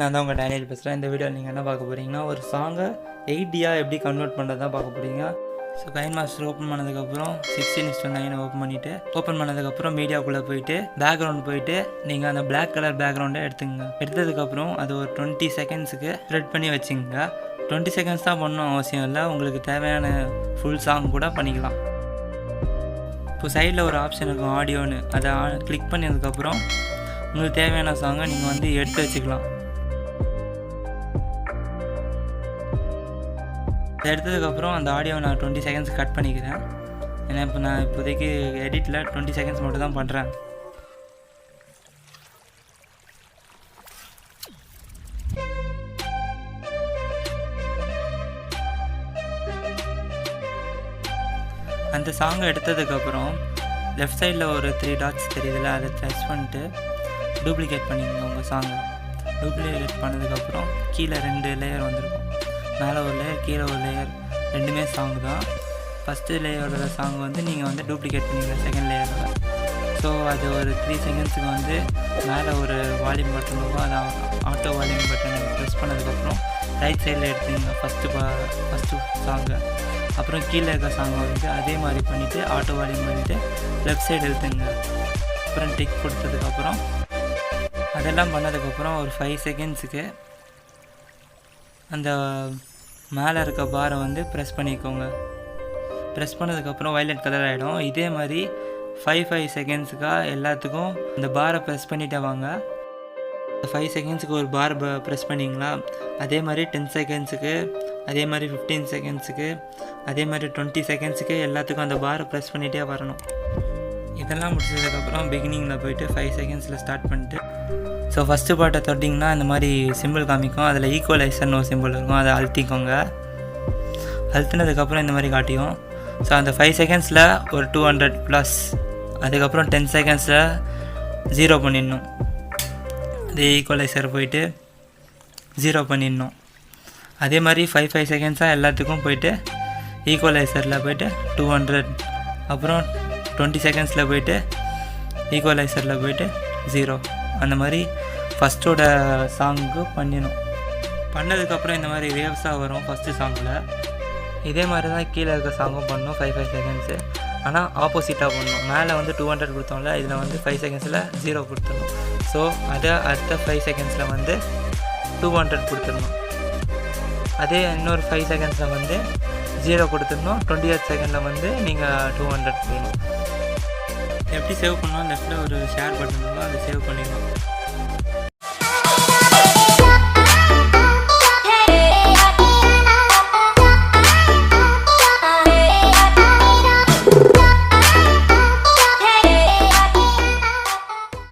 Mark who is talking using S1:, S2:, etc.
S1: நான் தான் உங்கள் டேனியல் பேசுகிறேன். இந்த வீடியோவில் நீங்கள் என்ன பார்க்க போகிறீங்கன்னா, ஒரு சாங்கை 8D எப்படி கன்வெர்ட் பண்ணுறது தான் பார்க்க போகிறீங்க. ஸோ கைன் மாஸ்டர் ஓப்பன் பண்ணதுக்கப்புறம் 16:9 ஓப்பன் பண்ணதுக்கப்புறம் மீடியாவுக்குள்ளே போயிட்டு பேக்ரவுண்ட் போயிட்டு நீங்கள் அந்த பிளாக் கலர் பேக்ரவுண்டை எடுத்துங்க. எடுத்ததுக்கப்புறம் அது ஒரு 20 செகண்ட்ஸுக்கு ஸ்ப்ரெட் பண்ணி வச்சுங்க. 20 செகண்ட்ஸ் தான் பண்ணணும் அவசியம் இல்லை, உங்களுக்கு தேவையான ஃபுல் சாங் கூட பண்ணிக்கலாம். இப்போ சைடில் ஒரு ஆப்ஷன் இருக்கும் ஆடியோன்னு, அதை கிளிக் பண்ணதுக்கப்புறம் உங்களுக்கு தேவையான சாங்கை நீங்கள் எடுத்து வச்சுக்கலாம். எடுத்ததுக்கப்புறம் அந்த ஆடியோ நான் 20 செகண்ட்ஸ் கட் பண்ணிக்கிறேன். ஏன்னா இப்போ நான் இப்போதைக்கு எடிட்டில் 20 செகண்ட்ஸ் மட்டும் தான் பண்ணுறேன். அந்த சாங்கை எடுத்ததுக்கப்புறம் லெஃப்ட் சைடில் ஒரு 3 டாட்ஸ் தெரியுதுல்ல, அதை ப்ரெஸ் பண்ணிட்டு டூப்ளிகேட் பண்ணிக்கோங்க உங்கள் சாங்கை. டூப்ளிகேட் பண்ணதுக்கப்புறம் கீழே 2 லேயர் வந்திருக்கும். மேலே ஒரு லேயர், கீழே ஒரு லேயர், ரெண்டுமே சாங் தான். ஃபஸ்ட்டு லேயரோட சாங் நீங்கள் டூப்ளிகேட் பண்ணிங்க செகண்ட் லேயரோட. ஸோ அது ஒரு 3 செகண்ட்ஸுக்கு மேலே ஒரு வால்யூம் பட்டன் இருக்கும், அதை ஆட்டோ வால்யூம் பட்டன் ப்ரெஸ் பண்ணதுக்கப்புறம் ரைட் சைடில் எடுத்துங்க ஃபஸ்ட்டு சாங்கை. அப்புறம் கீழே இருக்க சாங்கை அதே மாதிரி பண்ணிவிட்டு ஆட்டோ வால்யூம் பண்ணிவிட்டு லெஃப்ட் சைடு எடுத்துங்க. அப்புறம் டிக் கொடுத்ததுக்கப்புறம் அதெல்லாம் பண்ணதுக்கப்புறம் ஒரு 5 செகண்ட்ஸுக்கு அந்த மேலே இருக்க பாரை ப்ரெஸ் பண்ணிக்கோங்க. ப்ரெஸ் பண்ணதுக்கப்புறம் வயலட் கலர் ஆகிடும். இதே மாதிரி 5 செகண்ட்ஸுக்காக எல்லாத்துக்கும் அந்த பாரை ப்ரெஸ் பண்ணிட்டே வாங்க. 5 செகண்ட்ஸுக்கு ஒரு பார் ப்ரெஸ் பண்ணிங்களா, அதே மாதிரி 10 செகண்ட்ஸுக்கு, அதே மாதிரி 15 செகண்ட்ஸுக்கு, அதே மாதிரி 20 செகண்ட்ஸுக்கு எல்லாத்துக்கும் அந்த பாரை ப்ரெஸ் பண்ணிகிட்டே வரணும். இதெல்லாம் முடிச்சதுக்கப்புறம் பிகினிங்கில் போய்ட்டு 5 செகண்ட்ஸில் ஸ்டார்ட் பண்ணிட்டு ஸோ ஃபஸ்ட்டு பாட்டை தொட்டிங்கன்னா இந்த மாதிரி சிம்பிள் காமிக்கும். அதில் ஈக்குவலைசர்னு ஒரு சிம்பிள் இருக்கும், அதை அழுத்திக்கோங்க. அழுத்தினதுக்கப்புறம் இந்த மாதிரி காட்டியும். ஸோ அந்த 5 செகண்ட்ஸில் ஒரு 200+, அதுக்கப்புறம் 10 செகண்ட்ஸில் 0 பண்ணிடணும். அதே ஈக்குவலைசர் போயிட்டு 0 பண்ணிடணும். அதே மாதிரி 5 செகண்ட்ஸாக எல்லாத்துக்கும் போயிட்டு ஈக்குவலைசரில் போயிட்டு 200, அப்புறம் 20 செகண்ட்ஸில் போயிட்டு ஈக்குவலைசரில் போயிட்டு 0, அந்த மாதிரி ஃபஸ்ட்டோட சாங்கு பண்ணிடணும். பண்ணதுக்கப்புறம் இந்த மாதிரி வேவ்ஸாக வரும் ஃபஸ்ட்டு சாங்கில். இதே மாதிரி தான் கீழே இருக்க சாங்கும் பண்ணணும் 5 செகண்ட்ஸு. ஆனால் ஆப்போசிட்டாக பண்ணணும். மேலே 200 கொடுத்தோம்ல, இதில் 5 செகண்ட்ஸில் 0 கொடுத்துடணும். ஸோ அதை அடுத்த 5 செகண்ட்ஸில் 200 கொடுத்துடணும். அதே இன்னொரு 5 செகண்ட்ஸில் 0 கொடுத்துடணும். 20th செகண்டில் நீங்கள் 200 கொடுக்கணும். எப்படி சேவ் பண்ணோம், லெஃப்ட்டில் ஒரு ஷேர் பட்டன் இருக்கும், அதை சேவ் பண்ணிடணும்.